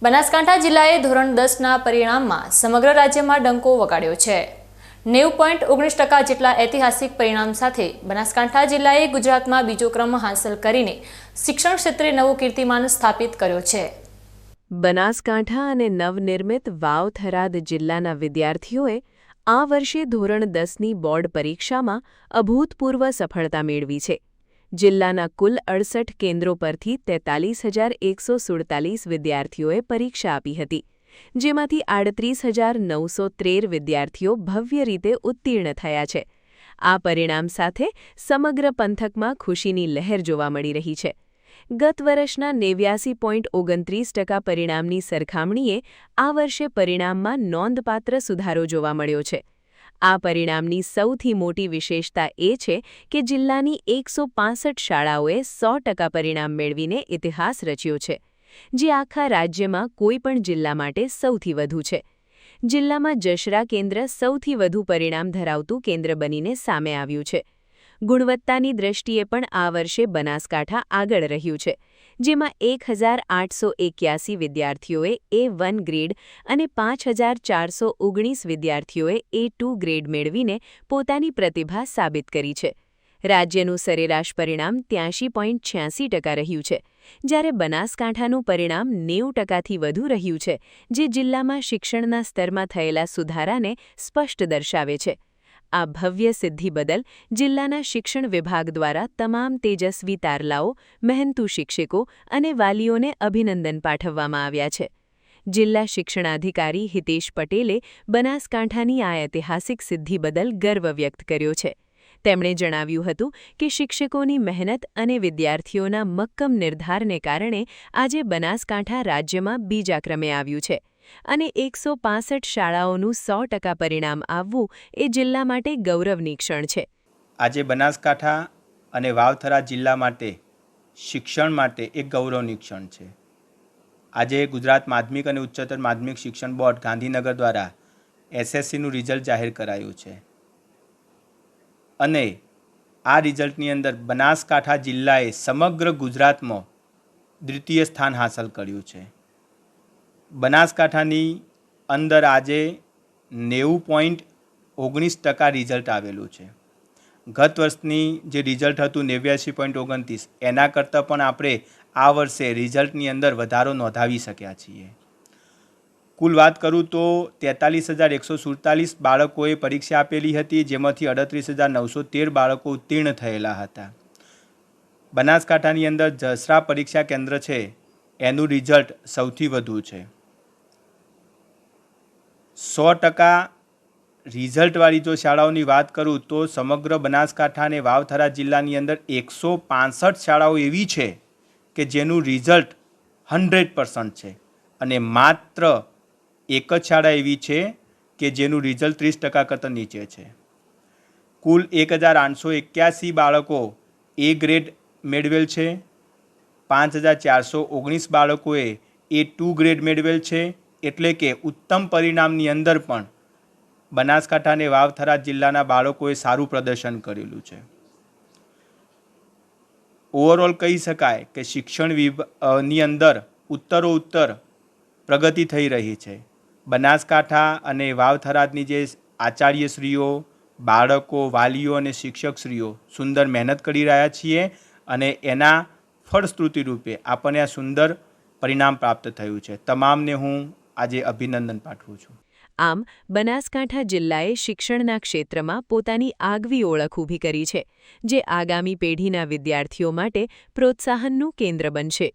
બનાસકાંઠા જિલ્લાએ ધોરણ 10ના પરિણામમાં સમગ્ર રાજ્યમાં ડંકો વગાડ્યો છે। 90.19% જેટલા ઐતિહાસિક પરિણામ સાથે બનાસકાંઠા જિલ્લાએ ગુજરાતમાં બીજો ક્રમ હાંસલ કરીને શિક્ષણ ક્ષેત્રે નવો કીર્તિમાન સ્થાપિત કર્યો છે। બનાસકાંઠા અને નવનિર્મિત વાવ થરાદ જિલ્લાના વિદ્યાર્થીઓએ આ વર્ષે ધોરણ 10ની બોર્ડ પરીક્ષામાં અભૂતપૂર્વ સફળતા મેળવી છે। જિલ્લાના કુલ 68 કેન્દ્રો પરથી 43,147 વિદ્યાર્થીઓએ પરીક્ષા આપી હતી, જેમાંથી 38,913 વિદ્યાર્થીઓ ભવ્ય રીતે ઉત્તીર્ણ થયા છે। આ પરિણામ સાથે સમગ્ર પંથકમાં ખુશીની લહેર જોવા મળી રહી છે। ગત વર્ષના 89.29% પરિણામની સરખામણીએ આ વર્ષે પરિણામમાં નોંધપાત્ર સુધારો જોવા મળ્યો છે। આ પરિણામની સૌથી મોટી વિશેષતા એ છે કે જિલ્લાની 165 શાળાઓએ 100% પરિણામ મેળવીને ઇતિહાસ રચ્યો છે, જે આખા રાજ્યમાં કોઈપણ જિલ્લા માટે સૌથી વધુ છે। જિલ્લામાં જશરા કેન્દ્ર સૌથી વધુ પરિણામ ધરાવતું કેન્દ્ર બનીને સામે આવ્યું છે। ગુણવત્તાની દ્રષ્ટિએ પણ આ વર્ષે બનાસકાંઠા આગળ રહ્યું છે, જેમાં 1,881 વિદ્યાર્થીઓએ A1 ગ્રેડ અને 5,419 વિદ્યાર્થીઓએ A2 ગ્રેડ મેળવીને પોતાની પ્રતિભા સાબિત કરી છે। રાજ્યનું સરેરાશ પરિણામ 83.86% રહ્યું છે, જ્યારે બનાસકાંઠાનું પરિણામ 90%થી વધુ રહ્યું છે, જે જિલ્લામાં શિક્ષણના સ્તરમાં થયેલા સુધારાને સ્પષ્ટ દર્શાવે છે। આ ભવ્ય સિદ્ધિ બદલ જિલ્લાના શિક્ષણ વિભાગ દ્વારા તમામ તેજસ્વી તારલાઓ, મહેનતુ શિક્ષકો અને વાલીઓને અભિનંદન પાઠવવામાં આવ્યા છે। જિલ્લા શિક્ષણાધિકારી હિતેશ પટેલે બનાસકાંઠાની આ ઐતિહાસિક સિદ્ધિ બદલ ગર્વ વ્યક્ત કર્યો છે। તેમણે જણાવ્યું હતું કે શિક્ષકોની મહેનત અને વિદ્યાર્થીઓના મક્કમ નિર્ધારને કારણે આજે બનાસકાંઠા રાજ્યમાં બીજા ક્રમે આવ્યું છે અને 165 શાળાઓનું 100% પરિણામ આવવું એ જિલ્લા માટે ગૌરવની ક્ષણ છે। આજે બનાસકાંઠા અને વાવથરા જિલ્લા માટે શિક્ષણ માટે એક ગૌરવની ક્ષણ છે। આજે ગુજરાત માધ્યમિક અને ઉચ્ચતર માધ્યમિક શિક્ષણ બોર્ડ ગાંધીનગર દ્વારા SSCનું રિઝલ્ટ જાહેર કરાયું છે અને આ રિઝલ્ટની અંદર બનાસકાંઠા જિલ્લાએ સમગ્ર ગુજરાતમાં દ્વિતીય સ્થાન હાંસલ કર્યું છે। બનાસકાંઠાની અંદર આજે 90.19% રિઝલ્ટ આવેલું છે। ગત વર્ષની જે રિઝલ્ટ હતું 89.29, એના કરતાં પણ આપણે આ વર્ષે રિઝલ્ટની અંદર વધારો નોંધાવી શક્યા છીએ। કુલ વાત કરું તો 43,147 બાળકોએ પરીક્ષા આપેલી હતી, જેમાંથી 38,913 બાળકો ઉત્તીર્ણ થયેલા હતા। બનાસકાંઠાની અંદર જસરા પરીક્ષા કેન્દ્ર છે, એનું રિઝલ્ટ સૌથી વધુ છે। 100% રિઝલ્ટવાળી જો શાળાઓની વાત કરું તો સમગ્ર બનાસકાંઠા અને વાવથરા જિલ્લાની અંદર 165 શાળાઓ એવી છે કે જેનું રિઝલ્ટ 100% છે અને માત્ર એક જ શાળા એવી છે કે જેનું રિઝલ્ટ 30% કરતાં નીચે છે। કુલ 1,881 બાળકો A ગ્રેડ મેળવેલ છે, 5,419 બાળકોએ A2 ગ્રેડ મેળવેલ છે, એટલે કે ઉત્તમ પરિણામની અંદર પણ બનાસકાંઠા અને વાવથરા જિલ્લાના બાળકોએ સારું પ્રદર્શન કરેલું છે। ઓવરઓલ કહી શકાય કે શિક્ષણ ની અંદર ઉત્તરોત્તર પ્રગતિ થઈ રહી છે। બનાસકાંઠા અને વાવથરાની જે આચાર્યશ્રીઓ, બાળકો, વાલીઓ અને શિક્ષકશ્રીઓ સુંદર મહેનત કરી રહ્યા છીએ અને એના ફળશ્રુતિ રૂપે આપણને આ સુંદર પરિણામ પ્રાપ્ત થયું છે। તમામને હું આજે અભિનંદન પાઠવું છું। આમ બનાસકાંઠા જિલ્લાએ શિક્ષણના ક્ષેત્રમાં પોતાની આગવી ઓળખ ઊભી કરી છે, જે આગામી પેઢીના વિદ્યાર્થીઓ માટે પ્રોત્સાહનનું કેન્દ્ર બનશે।